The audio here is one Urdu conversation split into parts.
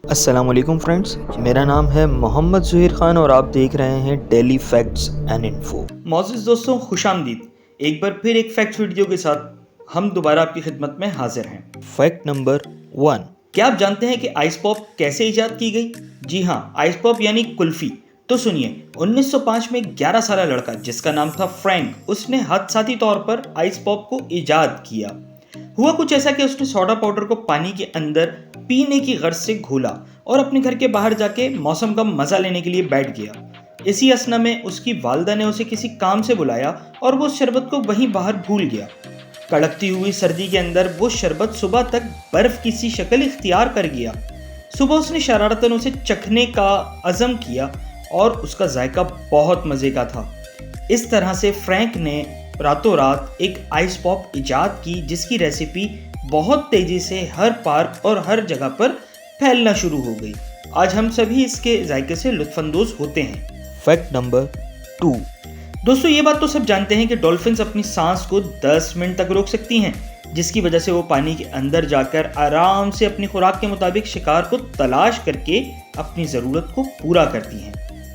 السلام علیکم فرینڈز، میرا نام ہے محمد ظہیر خان اور آپ دیکھ رہے ہیں ڈیلی فیکٹس اینڈ انفو۔ معزز دوستوں، خوش آمدید۔ ایک بار پھر ایک فیکٹ ویڈیو کے ساتھ ہم دوبارہ آپ کی خدمت میں حاضر ہیں۔ Fact number 1۔ کیا آپ جانتے ہیں کہ آئس پاپ کیسے ایجاد کی گئی؟ جی ہاں، آئس پاپ یعنی کلفی۔ تو سنیے، 1905 میں 11 سالہ لڑکا جس کا نام تھا فرینک، اس نے حادثاتی طور پر آئس پاپ کو ایجاد کیا۔ ہوا کچھ ایسا کہ اس نے سوڈا پاؤڈر کو پانی کے اندر پینے کی غرض سے گھولا اور اپنے گھر کے باہر جا کے موسم کا مزہ لینے کے لیے بیٹھ گیا۔ اسی اثنا میں اس کی والدہ نے اسے کسی کام سے بلایا اور وہ شربت کو وہیں باہر بھول گیا۔ کڑکتی ہوئی سردی کے اندر وہ شربت صبح تک برف کی سی شکل اختیار کر گیا۔ صبح اس نے شرارتاً اسے چکھنے کا عزم کیا اور اس کا ذائقہ بہت مزے کا تھا۔ اس طرح سے فرینک نے راتوں رات ایک آئس پاپ ایجاد کی جس کی ریسیپی بہت تیزی سے ہر پارک اور ہر جگہ پر پھیلنا شروع ہو گئی۔ آج ہم سبھی اس کے ذائقے سے لطف اندوز ہوتے ہیں۔ Fact number 2۔ دوستو، یہ بات تو سب جانتے ہیں کہ ڈولفنز اپنی سانس کو 10 منٹ تک روک سکتی ہیں، جس کی وجہ سے وہ پانی کے اندر جا کر آرام سے اپنی خوراک کے مطابق شکار کو تلاش کر کے اپنی ضرورت کو پورا کرتی ہیں۔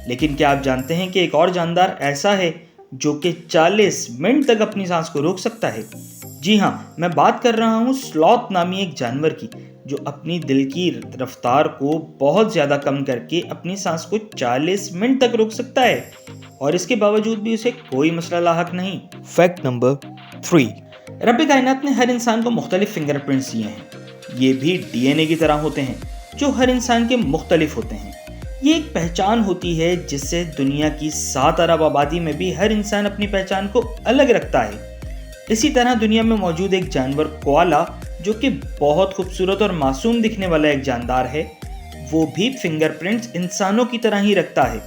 لیکن کیا آپ جانتے ہیں کہ ایک اور جاندار ایسا ہے جو کہ 40 منٹ تک اپنی سانس کو روک سکتا ہے؟ جی ہاں، میں بات کر رہا ہوں سلوت نامی ایک جانور کی، جو اپنی دل کی رفتار کو بہت زیادہ کم کر کے اپنی سانس کو 40 منٹ تک روک سکتا ہے، اور اس کے باوجود بھی اسے کوئی مسئلہ لاحق نہیں۔ Fact number 3۔ رب کائنات نے ہر انسان کو مختلف فنگر پرنٹس دیے ہیں۔ یہ بھی ڈی این اے کی طرح ہوتے ہیں جو ہر انسان کے مختلف ہوتے ہیں۔ یہ ایک پہچان ہوتی ہے جس سے دنیا کی 7 ارب آبادی میں بھی ہر انسان اپنی پہچان کو الگ رکھتا ہے۔ اسی طرح دنیا میں موجود ایک جانور کوالا، جو کہ بہت خوبصورت اور معصوم دکھنے والا ایک جاندار ہے، وہ بھی فنگر پرنٹس انسانوں کی طرح ہی رکھتا ہے۔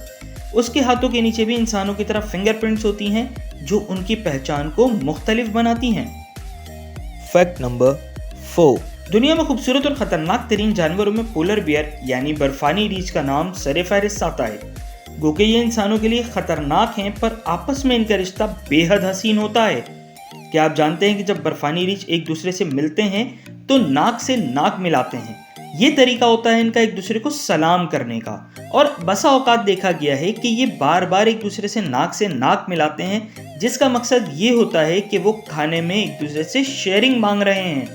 اس کے ہاتھوں کے نیچے بھی انسانوں کی طرح فنگر پرنٹس ہوتی ہیں جو ان کی پہچان کو مختلف بناتی ہیں۔ Fact number 4۔ دنیا میں خوبصورت اور خطرناک ترین جانوروں میں پولر بیئر یعنی برفانی ریچھ کا نام سر فہرست آتا ہے۔ گو کہ یہ انسانوں کے لیے خطرناک ہیں، پر آپس میں ان کا رشتہ بے حد حسین ہوتا ہے۔ کیا آپ جانتے ہیں کہ جب برفانی ریچھ ایک دوسرے سے ملتے ہیں تو ناک سے ناک ملاتے ہیں؟ یہ طریقہ ہوتا ہے ان کا ایک دوسرے کو سلام کرنے کا، اور بسا اوقات دیکھا گیا ہے کہ یہ بار بار ایک دوسرے سے ناک ملاتے ہیں، جس کا مقصد یہ ہوتا ہے کہ وہ کھانے میں ایک دوسرے سے شیئرنگ مانگ رہے ہیں،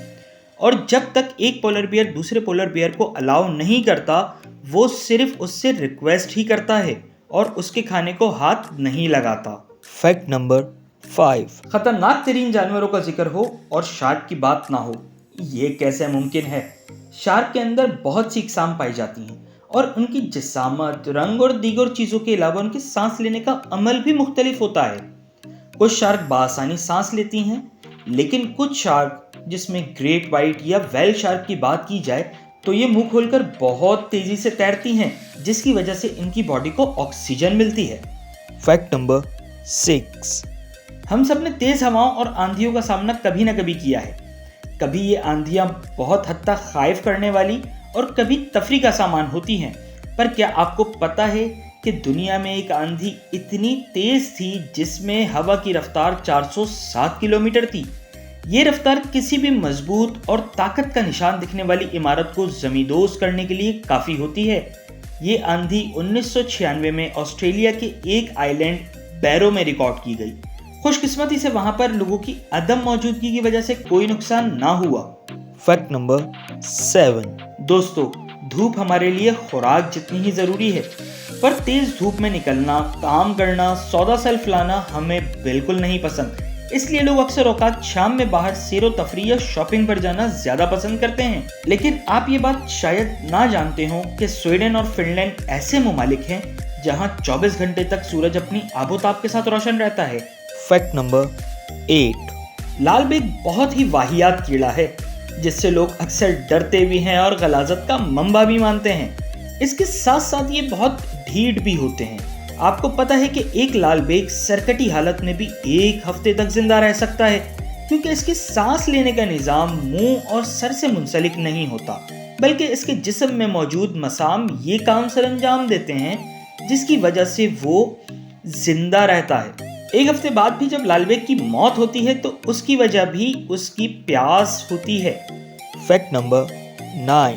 اور جب تک ایک پولر بیئر دوسرے پولر بیئر کو الاؤ نہیں کرتا، وہ صرف اس سے ریکویسٹ ہی کرتا ہے اور اس کے کھانے کو ہاتھ نہیں لگاتا۔ Fact number 5۔ خطرناک ترین جانوروں کا ذکر ہو اور شارک کی بات نہ ہو، یہ کیسے ممکن ہے؟ شارک کے اندر بہت سی اقسام پائی جاتی ہیں، اور ان کی جسامت، رنگ اور دیگر چیزوں کے علاوہ ان کے سانس لینے کا عمل بھی مختلف ہوتا ہے۔ کچھ شارک بآسانی سانس لیتی ہیں، لیکن کچھ شارک، جس میں گریٹ وائٹ یا ویل شارک کی بات کی جائے، تو یہ منہ کھول کر بہت تیزی سے تیرتی ہیں، جس کی وجہ سے ان کی باڈی کو آکسیجن ملتی ہے۔ Fact number 6۔ ہم سب نے تیز ہواؤں اور آندھیوں کا سامنا کبھی نہ کبھی کیا ہے۔ کبھی یہ آندھیاں بہت حد تک خائف کرنے والی اور کبھی تفریح کا سامان ہوتی ہیں، پر کیا آپ کو پتا ہے کہ دنیا میں ایک آندھی اتنی تیز تھی جس میں ہوا کی رفتار 407 کلومیٹر تھی؟ یہ رفتار کسی بھی مضبوط اور طاقت کا نشان دکھنے والی عمارت کو زمیندوز کرنے کے لیے کافی ہوتی ہے۔ یہ آندھی 1996 میں آسٹریلیا کے ایک آئی لینڈ بیرو میں ریکارڈ کی گئی۔ خوش قسمتی سے وہاں پر لوگوں کی عدم موجودگی کی وجہ سے کوئی نقصان نہ ہوا۔ Fact number 7۔ دوستو، دھوپ ہمارے لیے خوراک جتنی ہی ضروری ہے، پر تیز دھوپ میں نکلنا، کام کرنا، سودا سیلف لانا ہمیں بالکل نہیں پسند۔ اس لیے لوگ اکثر اوقات شام میں باہر سیر و تفریح یا شاپنگ پر جانا زیادہ پسند کرتے ہیں۔ لیکن آپ یہ بات شاید نہ جانتے ہوں کہ سویڈن اور فن لینڈ ایسے ممالک ہیں جہاں 24 گھنٹے تک سورج اپنی آب و تاب کے ساتھ روشن رہتا ہے۔ Fact number 8۔ لال بیگ بہت ہی واہیات کیڑا ہے، جس سے لوگ اکثر ڈرتے بھی ہیں اور غلاظت کا منبع بھی مانتے ہیں۔ اس کے ساتھ ساتھ یہ بہت ڈھیٹ بھی ہوتے ہیں۔ آپ کو پتا ہے کہ ایک لال بیگ سرکٹی حالت میں بھی 1 ہفتے تک زندہ رہ سکتا ہے، کیونکہ اس کی سانس لینے کا نظام منہ اور سر سے منسلک نہیں ہوتا، بلکہ اس کے جسم میں موجود مسام یہ کام سر انجام دیتے ہیں، جس کی وجہ سے وہ زندہ رہتا ہے۔ 1 ہفتے بعد بھی جب لال بیگ کی موت ہوتی ہے تو اس کی وجہ بھی اس کی پیاس ہوتی ہے۔ Fact number 9۔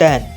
10।